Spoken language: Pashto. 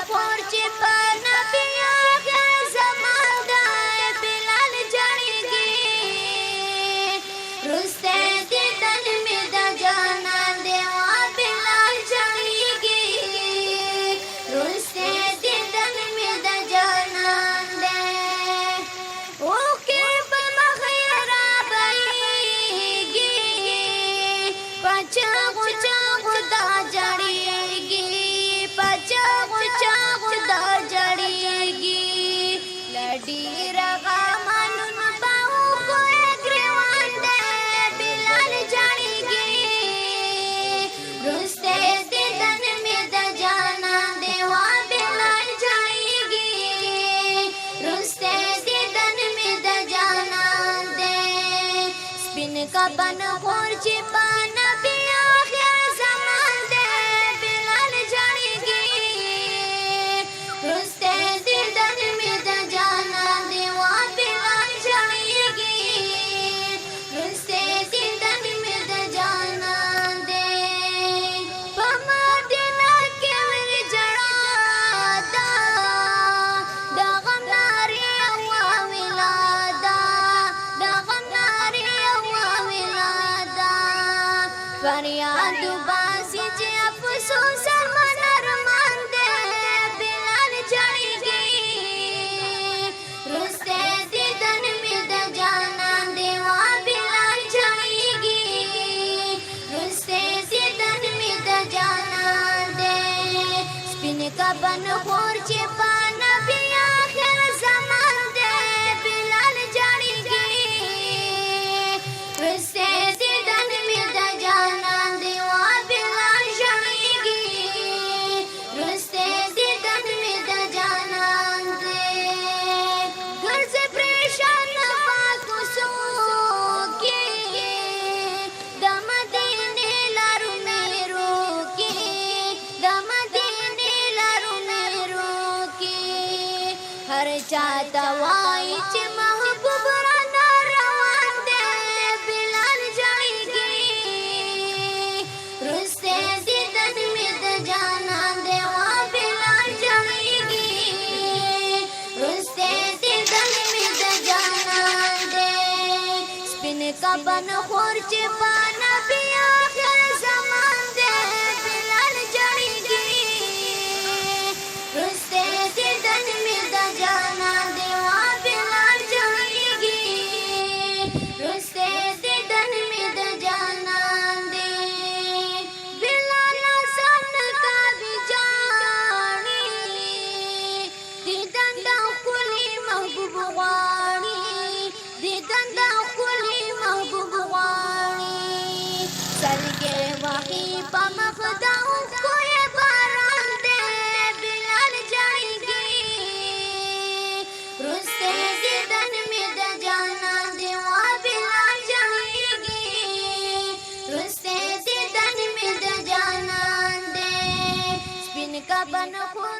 خور چې په نبي آخر زمان دی بلال جړېږي رسته دیدن مې د جانان دی وا بلال جړېږي رسته دیدن مې د جانان دی اوکې په مخ یې رابهېږي په چاغو چاغو دا جړېږي په چاغو چاغو دا جړېږي له ډېره غمونو به وګوره ګرېوان دی بلال جړېږي وروستی دیدن مې د جانان دی وا بلال جړېږي وروستی دیدن مې د جانان دی سپین کفن خور چې په نبي آخر زمان دی بلال جړېږي وروستی دیدن مې د جانان دی وا بلال جړېږي وروستی دیدن مې د جانان دی په مدینه کې وي ژړا ده د غم نارې واویلا ده د غم نارې واویلا ده فریاد باسي چې افسوس ارمان ارمان دی بلال جړېږي وروستی دیدن مې د جانان دی وا بلال جړېږي وروستی دیدن مې د جانان دی سپین کفن خور چې په نبي آخر زمان دی بلال جړېږي وروستی دیدن مې د جانان دی وا بلال جړېږي وروستی دیدن مې د جانان دی ګرځې پریشان پاک کوڅو کې د مدینې لارو میرو کې د مدینې لارو میرو کې هر چاته وایي چې محبوب رانه روان دی بلال جړېږي وروستی دیدن مې د جانان دی وا بلال جړېږي وروستی دیدن مې د جانان دی سپین کفن خور چې په نبي آخر زمان دی بلال جړېږي وروستی دیدن مې د جانان دی وا بلال جړېږي وروستی دیدن مې د جانان دی بلال ځان کا بجاړي دیدن د ښکلي محبوب غواړي دیدن د ښکلي محبوب غواړي سلګۍ وهي په مخ د اوښکو یې باران دی بلال جړېږي وروستی دیدن مې د جانان دی وا بلال جړېږي وروستی دیدن مې د جانان دی سپین کفن خور